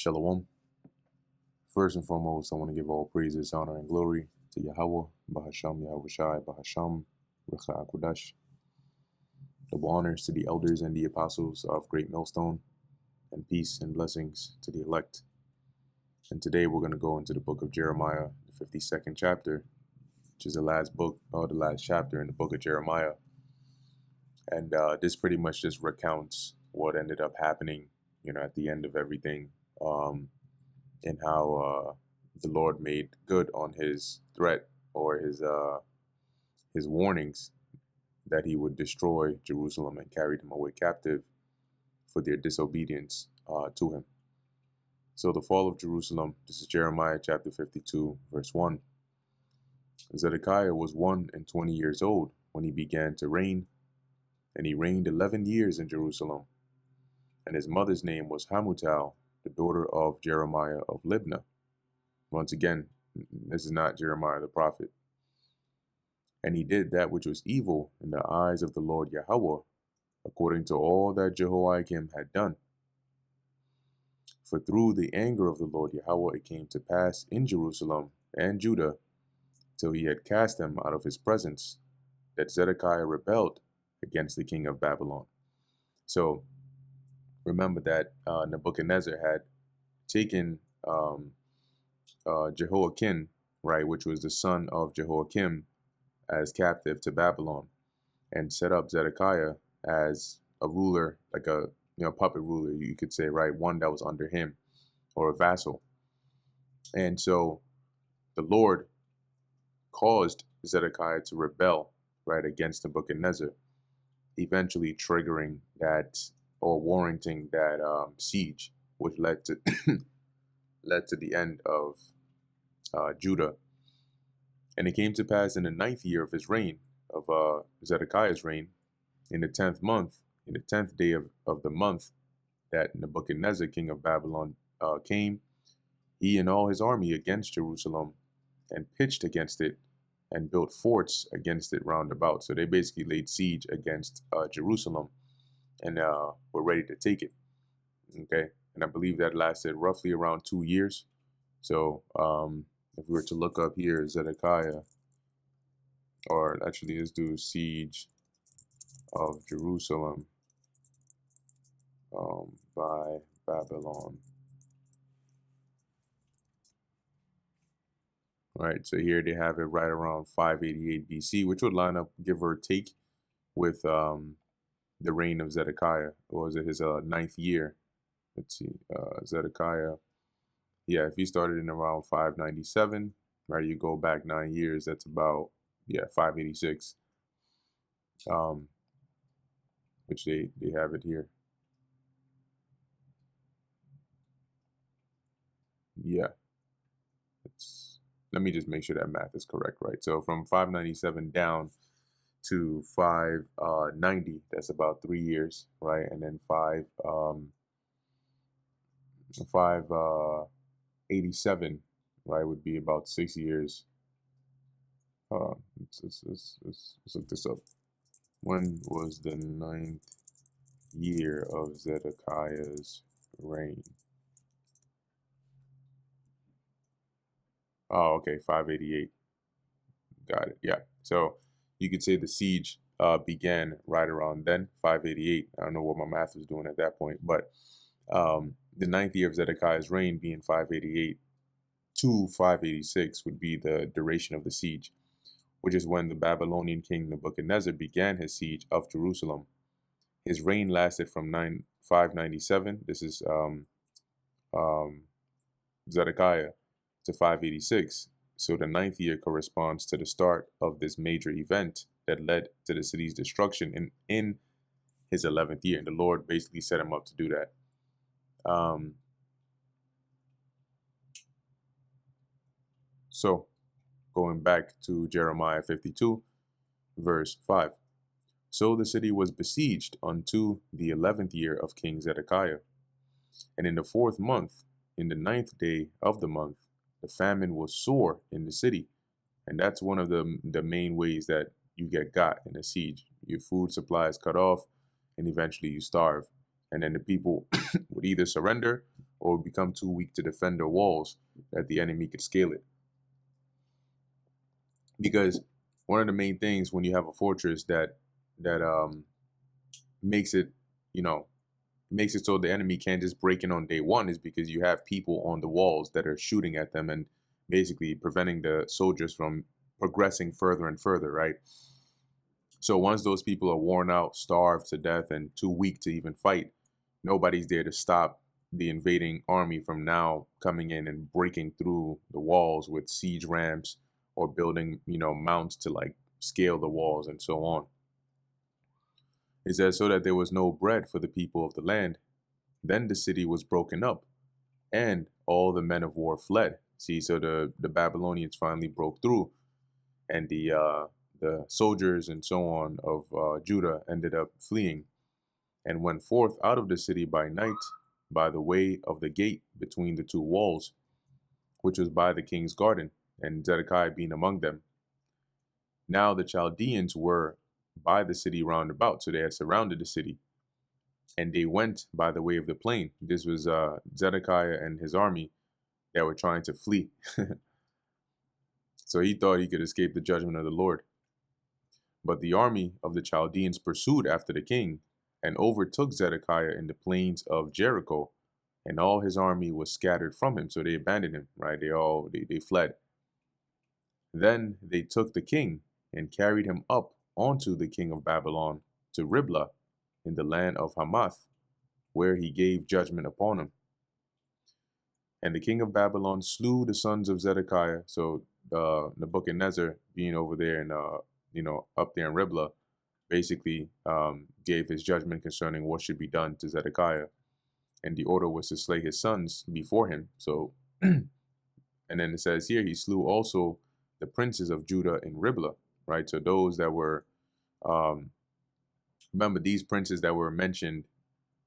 Shalom. First and foremost, I want to give all praises, honor, and glory to Yahweh, Bahasham, Yahweh Shai, Bahasham, Recha Akodash. Double honors to the elders and the apostles of Great Millstone, and peace and blessings to the elect. And today we're going to go into the book of Jeremiah, the 52nd chapter, which is the last book, or the last chapter in the book of Jeremiah. And this pretty much just recounts what ended up happening, at the end of everything. And how the Lord made good on his threat or his warnings that he would destroy Jerusalem and carry them away captive for their disobedience to him. So the fall of Jerusalem, this is Jeremiah chapter 52, verse 1. Zedekiah was 21 years old when he began to reign, and he reigned 11 years in Jerusalem. And his mother's name was Hamutal, the daughter of Jeremiah of Libnah. Once again, this is not Jeremiah the prophet. And he did that which was evil in the eyes of the Lord Yahweh, according to all that Jehoiakim had done. For through the anger of the Lord Yahweh it came to pass in Jerusalem and Judah, till he had cast them out of his presence, that Zedekiah rebelled against the king of Babylon. So remember that Nebuchadnezzar had taken Jehoiakim, right, which was the son of Jehoiakim, as captive to Babylon, and set up Zedekiah as a ruler, like a puppet ruler, you could say, right, one that was under him, or a vassal. And so the Lord caused Zedekiah to rebel, right, against Nebuchadnezzar, eventually triggering that or warranting that siege, which led to the end of Judah. And it came to pass in the 9th year of his reign, of Zedekiah's reign, in the 10th month, in the 10th day of the month, that Nebuchadnezzar, king of Babylon, came, he and all his army, against Jerusalem, and pitched against it, and built forts against it round about. So they basically laid siege against Jerusalem, and were ready to take it. Okay, and I believe that lasted roughly around 2 years. So if we were to look up here, Zedekiah, or actually let's do siege of Jerusalem by Babylon. All right, so here they have it right around 588 BC, which would line up, give or take, with the reign of Zedekiah. Or was it his 9th year? Let's see, Zedekiah. Yeah, if he started in around 597, right, you go back 9 years, that's about, 586, which they have it here. Yeah, let me just make sure that math is correct, right? So from 597 down to 590, that's about 3 years, right? And then 587, right, would be about 6 years. Hold on, let's look this up. When was the 9th year of Zedekiah's reign? Oh, okay, 588. Got it. Yeah. So you could say the siege began right around then, 588. I don't know what my math was doing at that point, but the 9th year of Zedekiah's reign, being 588 to 586, would be the duration of the siege, which is when the Babylonian king Nebuchadnezzar began his siege of Jerusalem. His reign lasted from 597. This is Zedekiah, to 586. So the 9th year corresponds to the start of this major event that led to the city's destruction in his 11th year. And the Lord basically set him up to do that. So going back to Jeremiah 52, verse 5. So the city was besieged unto the 11th year of King Zedekiah. And in the 4th month, in the 9th day of the month, the famine was sore in the city. And that's one of the main ways that you get got in a siege. Your food supply is cut off, and eventually you starve. And then the people would either surrender or become too weak to defend their walls, that the enemy could scale it. Because one of the main things when you have a fortress that makes it, you know, makes it so the enemy can't just break in on day one is because you have people on the walls that are shooting at them and basically preventing the soldiers from progressing further and further, right? So once those people are worn out, starved to death, and too weak to even fight, nobody's there to stop the invading army from now coming in and breaking through the walls with siege ramps or building, mounts to like scale the walls and so on. It says, so that there was no bread for the people of the land. Then the city was broken up, and all the men of war fled. See, so the Babylonians finally broke through, and the soldiers and so on of Judah ended up fleeing, and went forth out of the city by night, by the way of the gate between the two walls, which was by the king's garden, and Zedekiah being among them. Now the Chaldeans were by the city round about, so they had surrounded the city, and they went by the way of the plain. This was Zedekiah and his army that were trying to flee. So he thought he could escape the judgment of the Lord. But the army of the Chaldeans pursued after the king and overtook Zedekiah in the plains of Jericho, and all his army was scattered from him. So they abandoned him, right? They fled. Then they took the king and carried him up onto the king of Babylon to Riblah in the land of Hamath, where he gave judgment upon him. And the king of Babylon slew the sons of Zedekiah. So Nebuchadnezzar, being over there and up there in Riblah, basically gave his judgment concerning what should be done to Zedekiah, and the order was to slay his sons before him. So, and then it says here, he slew also the princes of Judah in Riblah, right? So those that were, remember these princes that were mentioned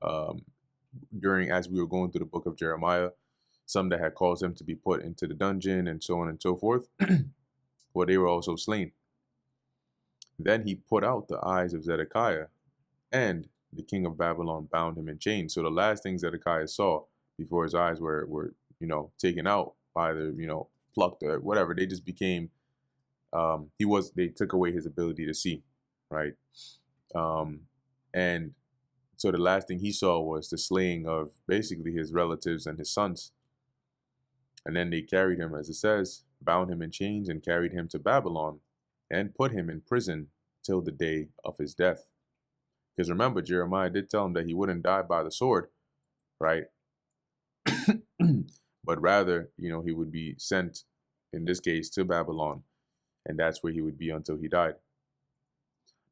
as we were going through the book of Jeremiah, some that had caused them to be put into the dungeon and so on and so forth, well, they were also slain. Then he put out the eyes of Zedekiah, and the king of Babylon bound him in chains. So the last thing Zedekiah saw before his eyes were taken out, either, plucked or whatever, they just became, they took away his ability to see, right? And so the last thing he saw was the slaying of basically his relatives and his sons. And then they carried him, as it says, bound him in chains and carried him to Babylon and put him in prison till the day of his death. Because remember, Jeremiah did tell him that he wouldn't die by the sword, right? But rather, he would be sent, in this case, to Babylon, and that's where he would be until he died.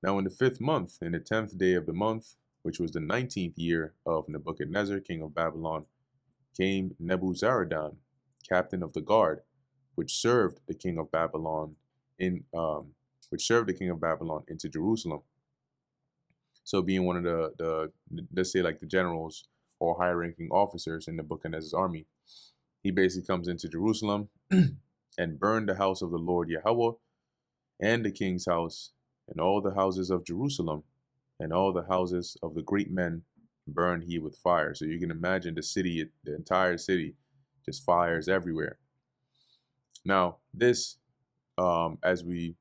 Now in the 5th month, in the 10th day of the month, which was the 19th year of Nebuchadnezzar, king of Babylon, came Nebuzaradan, captain of the guard, which served the king of Babylon into Jerusalem. So being one of the let's say like the generals or high-ranking officers in Nebuchadnezzar's army, he basically comes into Jerusalem and burned the house of the Lord Yahweh and the king's house and all the houses of Jerusalem and all the houses of the great men burned he with fire. So you can imagine the city, the entire city, just fires everywhere. Now this, as we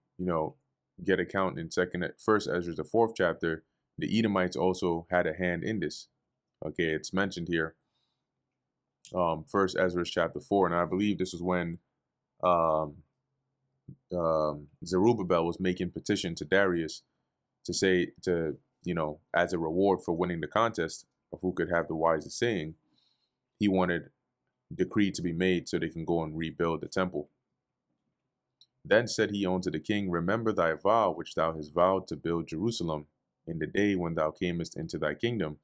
get account in First Ezra, the 4th chapter, the Edomites also had a hand in this. Okay, it's mentioned here, First Ezra chapter 4, and I believe this was when Zerubbabel was making petition to Darius to say as a reward for winning the contest of who could have the wisest saying, he wanted decree to be made so they can go and rebuild the temple. Then said he unto the king, remember thy vow which thou hast vowed to build Jerusalem in the day when thou camest into thy kingdom,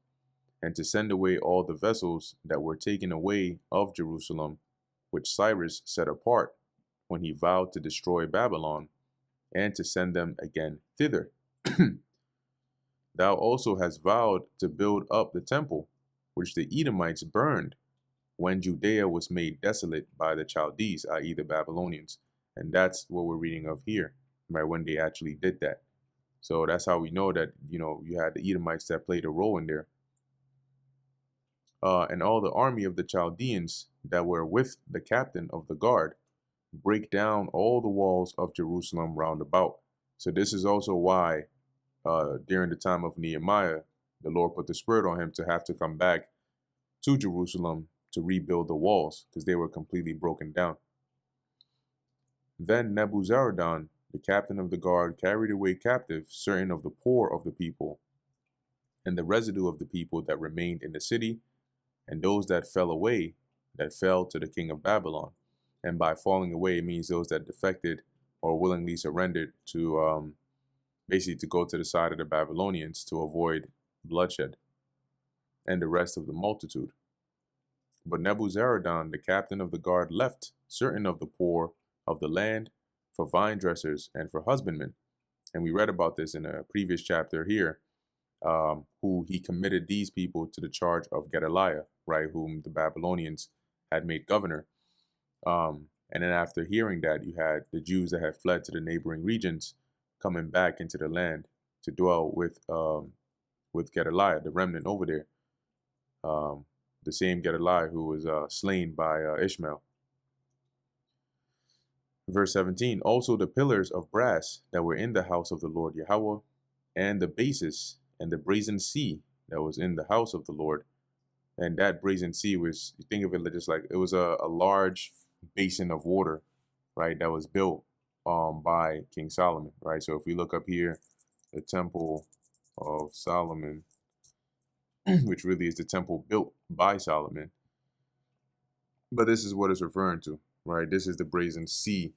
and to send away all the vessels that were taken away of Jerusalem, which Cyrus set apart when he vowed to destroy Babylon, and to send them again thither. Thou also hast vowed to build up the temple, which the Edomites burned when Judea was made desolate by the Chaldees, i.e. the Babylonians. And that's what we're reading of here, right, when they actually did that. So that's how we know that, you had the Edomites that played a role in there. and all the army of the Chaldeans that were with the captain of the guard break down all the walls of Jerusalem round about. So this is also why during the time of Nehemiah, the Lord put the spirit on him to have to come back to Jerusalem to rebuild the walls because they were completely broken down. Then Nebuzaradan, the captain of the guard, carried away captive certain of the poor of the people, and the residue of the people that remained in the city, and those that fell away, that fell to the king of Babylon. And by falling away, it means those that defected or willingly surrendered to basically to go to the side of the Babylonians to avoid bloodshed, and the rest of the multitude. But Nebuzaradan, the captain of the guard, left certain of the poor of the land for vine dressers and for husbandmen. And we read about this in a previous chapter here, who he committed these people to the charge of Gedaliah, right, whom the Babylonians had made governor. And then after hearing that, you had the Jews that had fled to the neighboring regions coming back into the land to dwell with Gedaliah, the remnant over there, the same Gedaliah who was slain by Ishmael. Verse 17, also the pillars of brass that were in the house of the Lord Yahweh, and the bases and the brazen sea that was in the house of the Lord. And that brazen sea was, you think of it just like, it was a large basin of water, right, that was built by King Solomon, right? So if we look up here, the Temple of Solomon, which really is the temple built by Solomon, but this is what it's referring to, right? This is the brazen sea.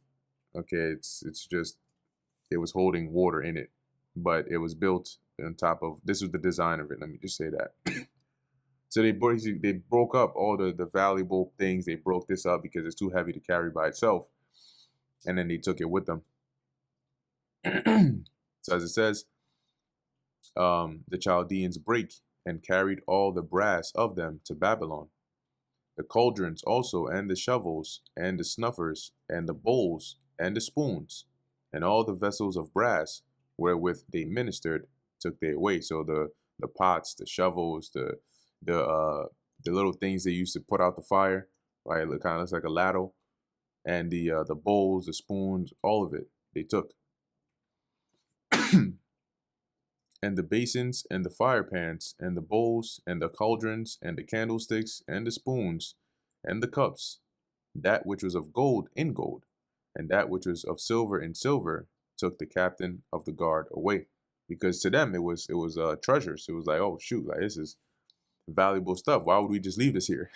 Okay, it's just, it was holding water in it, but it was built on top of, this was the design of it, let me just say that. So they broke up all the valuable things. They broke this up because it's too heavy to carry by itself, and then they took it with them. So as it says, the Chaldeans break and carried all the brass of them to Babylon, the cauldrons also, and the shovels, and the snuffers, and the bowls, and the spoons, and all the vessels of brass wherewith they ministered took they away. So the pots, the shovels, the little things they used to put out the fire, right? It kind of looks like a ladle, and the bowls, the spoons, all of it they took. And the basins, and the fire pans, and the bowls, and the cauldrons, and the candlesticks, and the spoons, and the cups, that which was of gold in gold, and that which was of silver in silver, took the captain of the guard away, because to them it was treasures. It was like, oh shoot, like this is valuable stuff. Why would we just leave this here?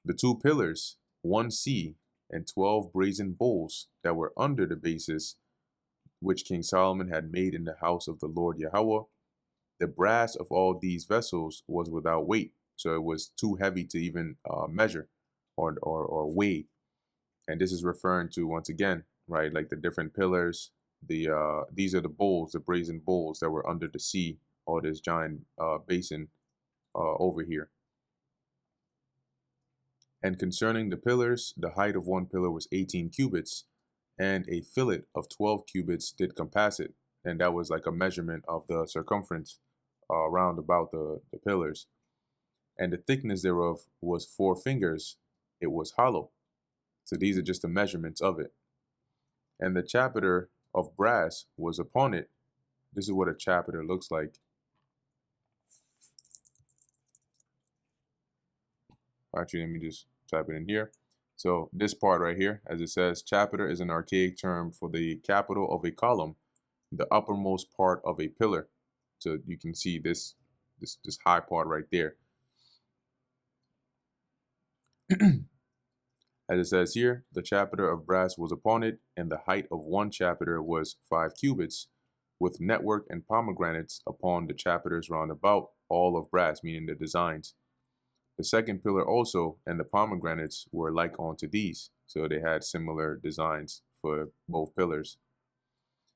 The two pillars, one sea, and 12 brazen bowls that were under the bases, which King Solomon had made in the house of the Lord Yahweh. The brass of all these vessels was without weight, so it was too heavy to even measure or weigh. And this is referring to, once again, right, like the different pillars. These are the bowls, the brazen bowls that were under the sea, or this giant basin over here. And concerning the pillars, the height of one pillar was 18 cubits, and a fillet of 12 cubits did compass it. And that was like a measurement of the circumference round about the pillars. And the thickness thereof was 4 fingers. It was hollow. So these are just the measurements of it. And the chapiter of brass was upon it. This is what a chapiter looks like. Actually, let me just type it in here. So this part right here, as it says, chapiter is an archaic term for the capital of a column, the uppermost part of a pillar. So you can see this high part right there. As it says here, the chapiter of brass was upon it, and the height of one chapiter was 5 cubits, with network and pomegranates upon the chapiters round about, all of brass, meaning the designs. The second pillar also, and the pomegranates were like unto these. So they had similar designs for both pillars.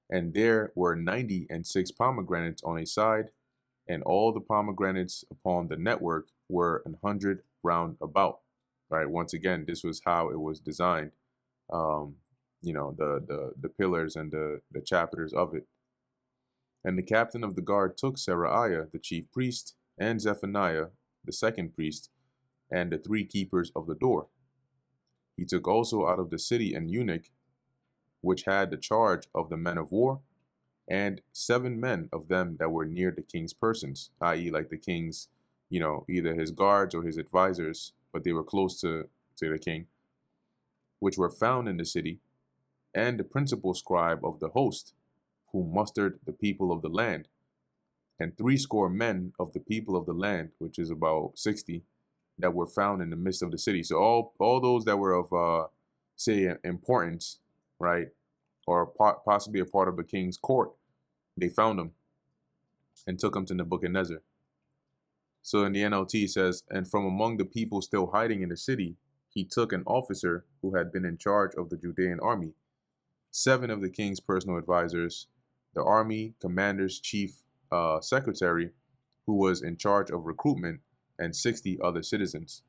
And there were 96 pomegranates on a side, and all the pomegranates upon the network were 100 round about. Right. Once again, this was how it was designed. You know, the pillars and the chapiters of it. And the captain of the guard took Seraiah, the chief priest, and Zephaniah, the second priest, and the 3 keepers of the door. He took also out of the city an eunuch, which had the charge of the men of war, and 7 men of them that were near the king's persons, i.e., like the king's, either his guards or his advisors, but they were close to the king, which were found in the city, and the principal scribe of the host, who mustered the people of the land, and 60 men of the people of the land, which is about 60, that were found in the midst of the city. So all those that were of, say, importance, right, or possibly a part of the king's court, they found them and took them to Nebuchadnezzar. So in the NLT it says, and from among the people still hiding in the city, he took an officer who had been in charge of the Judean army, 7 of the king's personal advisors, the army commander's chief secretary, who was in charge of recruitment, and 60 other citizens.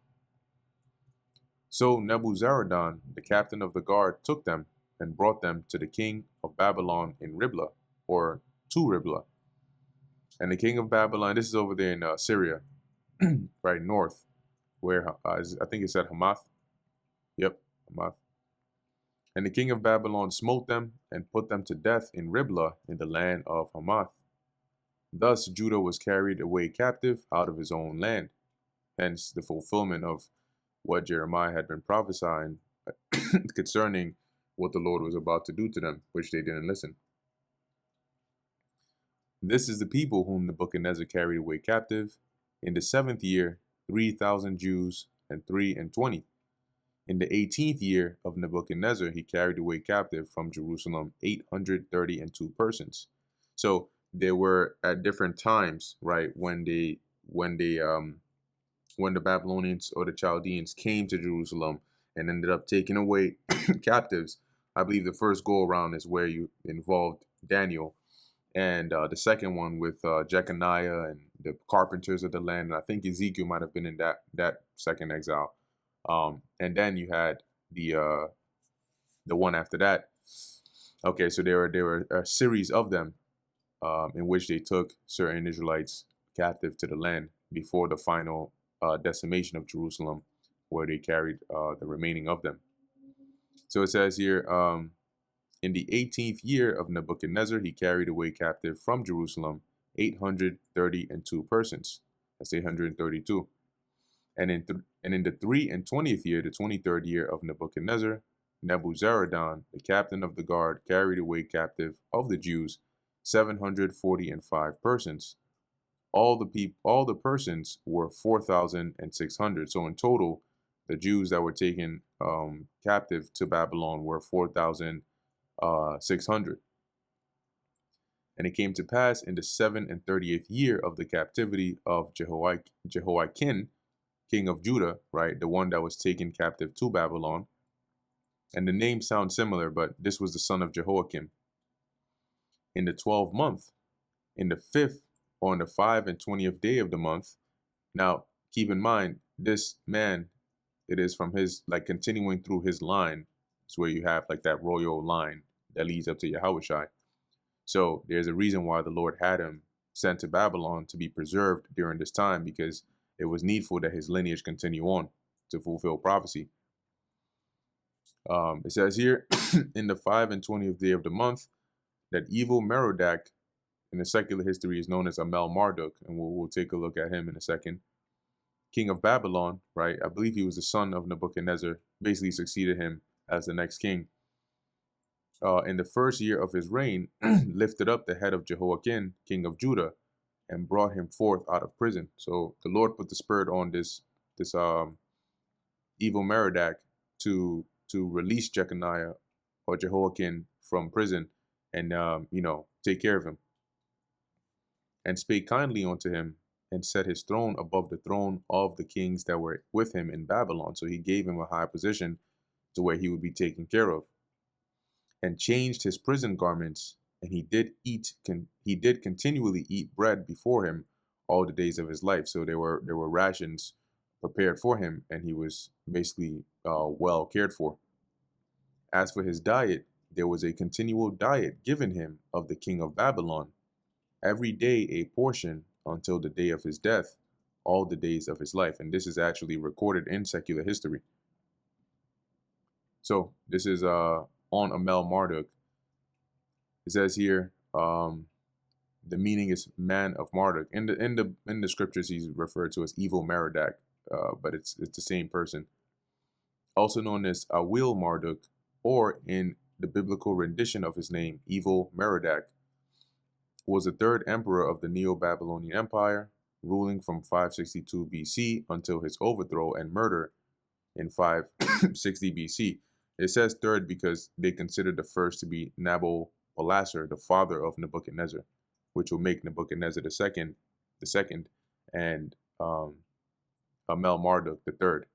So Nebuzaradan, the captain of the guard, took them and brought them to the king of Babylon in Riblah, or to Riblah. And the king of Babylon, this is over there in Syria, right north, where I think it said Hamath. Yep, Hamath. And the king of Babylon smote them and put them to death in Riblah in the land of Hamath. Thus Judah was carried away captive out of his own land. Hence the fulfillment of what Jeremiah had been prophesying concerning what the Lord was about to do to them, which they didn't listen. This is the people whom Nebuchadnezzar carried away captive. In the 7th year, 3,000 Jews and 23. In the 18th year of Nebuchadnezzar, he carried away captive from Jerusalem 832 persons. So there were at different times, right, when the Babylonians or the Chaldeans came to Jerusalem and ended up taking away captives. I believe the first go around is where you involved Daniel, and the second one with Jeconiah and the carpenters of the land. And I think Ezekiel might have been in that second exile. And then you had the one after that. Okay, so there were a series of them in which they took certain Israelites captive to the land before the final decimation of Jerusalem, where they carried the remaining of them. So it says here, in the 18th year of Nebuchadnezzar, he carried away captive from Jerusalem 832 persons. That's 832. And in the 23rd year, the 23rd year of Nebuchadnezzar, Nebuzaradan, the captain of the guard, carried away captive of the Jews 745 persons. All the persons were 4,600. So in total, the Jews that were taken captive to Babylon were 4,600. And it came to pass in the 37th year of the captivity of Jehoiakim, king of Judah, right, the one that was taken captive to Babylon. And the name sounds similar, but this was the son of Jehoiakim. In the 12th month, in the 5th, or on the 25th day of the month. Now, keep in mind, this man, it is from his, like, continuing through his line. It's where you have, like, that royal line that leads up to Yahushai. So there's a reason why the Lord had him sent to Babylon to be preserved during this time, because it was needful that his lineage continue on to fulfill prophecy. It says here, in the 25th day of the month, that evil Merodach, in the secular history, is known as Amel Marduk, and we'll take a look at him in a second. King of Babylon, right? I believe he was the son of Nebuchadnezzar, basically succeeded him as the next king. In the 1st year of his reign, lifted up the head of Jehoiakim, king of Judah, and brought him forth out of prison. So the Lord put the spirit on this evil Merodach to release Jeconiah or Jehoiakim from prison and take care of him. And spake kindly unto him, and set his throne above the throne of the kings that were with him in Babylon. So he gave him a high position to where he would be taken care of. And changed his prison garments, and he did continually eat bread before him all the days of his life. So there were rations prepared for him, and he was basically well cared for. As for his diet, there was a continual diet given him of the king of Babylon, every day a portion until the day of his death, all the days of his life. And this is actually recorded in secular history. So this is on Amel Marduk. It says here, the meaning is man of Marduk. In the scriptures, he's referred to as evil Merodach, but it's the same person. Also known as Awil Marduk, or in the biblical rendition of his name, evil Merodach, was the third emperor of the Neo-Babylonian Empire, ruling from 562 BC until his overthrow and murder in 560 BC. It says third because they considered the first to be Nabopolassar, the father of Nebuchadnezzar, which will make Nebuchadnezzar the second, and Amel Marduk the third.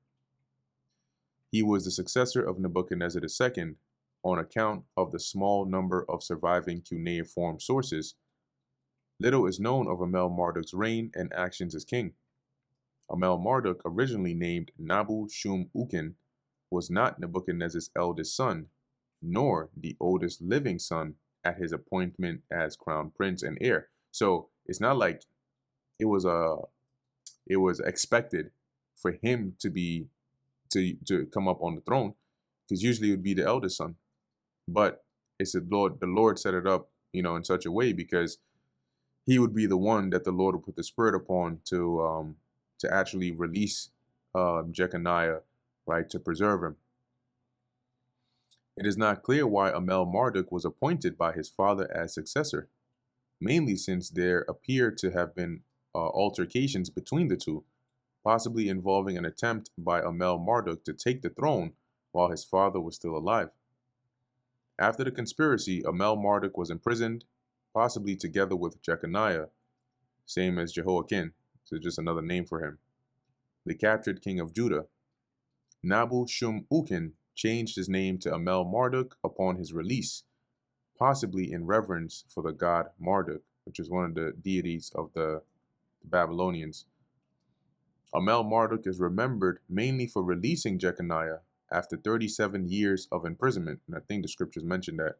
He was the successor of Nebuchadnezzar II on account of the small number of surviving cuneiform sources. Little is known of Amel Marduk's reign and actions as king. Amel Marduk, originally named Nabu Shum Ukin, was not Nebuchadnezzar's eldest son, nor the oldest living son at his appointment as crown prince and heir. So it's not like it was expected for him to come up on the throne, because usually it would be the eldest son. But it's the Lord set it up, in such a way because he would be the one that the Lord would put the spirit upon to actually release Jeconiah, right, to preserve him. It is not clear why Amel Marduk was appointed by his father as successor, mainly since there appear to have been altercations between the two, possibly involving an attempt by Amel Marduk to take the throne while his father was still alive. After the conspiracy, Amel Marduk was imprisoned, possibly together with Jeconiah, same as Jehoiakim, so just another name for him, the captured king of Judah. Nabu Shum Ukin changed his name to Amel Marduk upon his release, possibly in reverence for the god Marduk, which is one of the deities of the Babylonians. Amel Marduk is remembered mainly for releasing Jeconiah after 37 years of imprisonment, and I think the scriptures mention that.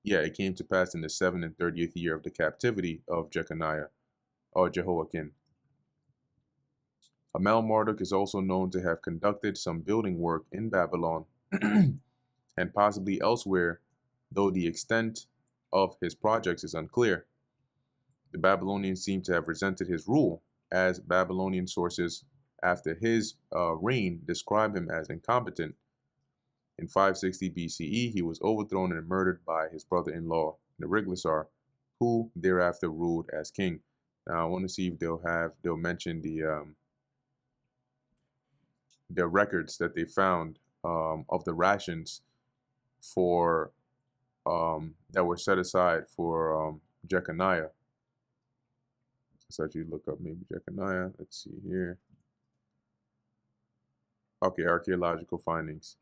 It came to pass in the 7th and 30th year of the captivity of Jeconiah, or Jehoiakim. Amel Marduk is also known to have conducted some building work in Babylon and possibly elsewhere, though the extent of his projects is unclear. The Babylonians seem to have resented his rule, as Babylonian sources after his reign describe him as incompetent. In 560 BCE, he was overthrown and murdered by his brother-in-law, Neriglissar, who thereafter ruled as king. Now, I want to see if they'll mention the records that they found of the rations for that were set aside for Jeconiah. Let's actually look up maybe Jeconiah. Let's see here. Okay, archaeological findings.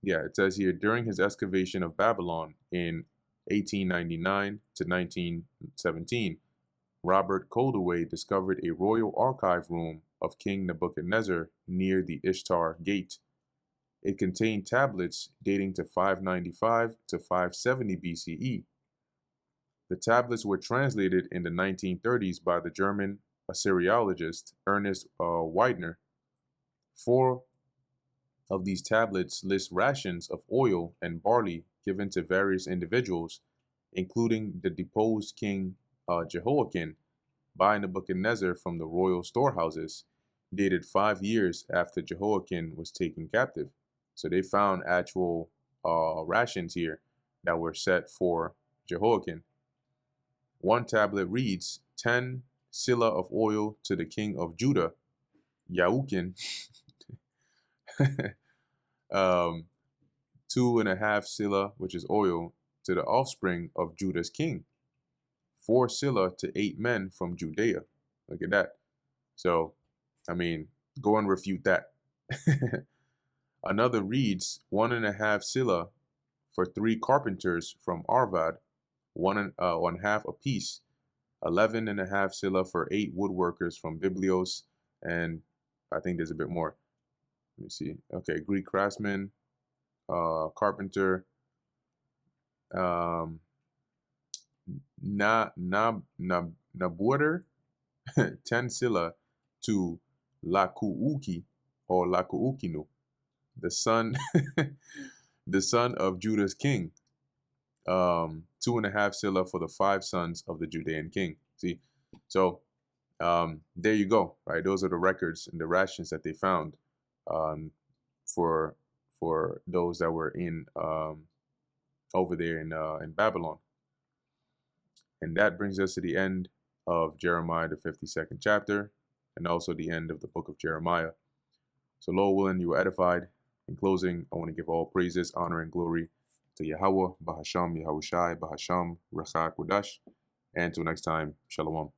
Yeah, it says here, during his excavation of Babylon in 1899 to 1917, Robert Coldaway discovered a royal archive room of King Nebuchadnezzar near the Ishtar Gate. It contained tablets dating to 595 to 570 BCE. The tablets were translated in the 1930s by the German Assyriologist Ernest Weidner. 4 of these tablets list rations of oil and barley given to various individuals, including the deposed king Jehoiakim, by Nebuchadnezzar from the royal storehouses, dated 5 years after Jehoiakim was taken captive. So they found actual rations here that were set for Jehoiakim. One tablet reads, 10 silla of oil to the king of Judah, Yahukin, 2.5 silla, which is oil, to the offspring of Judah's king, 4 silla to 8 men from Judea. Look at that. So, I mean, go and refute that. Another reads 1.5 silla for 3 carpenters from Arvad, 1.5 apiece, 11.5 silla for 8 woodworkers from Biblios, and I think there's a bit more. Let me see. Okay, Greek craftsman, carpenter, Nabuader 10 sila to Lakuuki or Lakuukinu, the son the son of Judah's king. 2.5 sila for the 5 sons of the Judean king. See, so there you go, right? Those are the records and the rations that they found for those that were in over there in Babylon. And that brings us to the end of Jeremiah, the 52nd chapter, and also the end of the book of Jeremiah. So, Lord willing, you were edified. In closing, I want to give all praises, honor, and glory to Yahweh, Bahasham, Yahushai, Bahasham, Rachak, Wadash. And until next time, Shalom.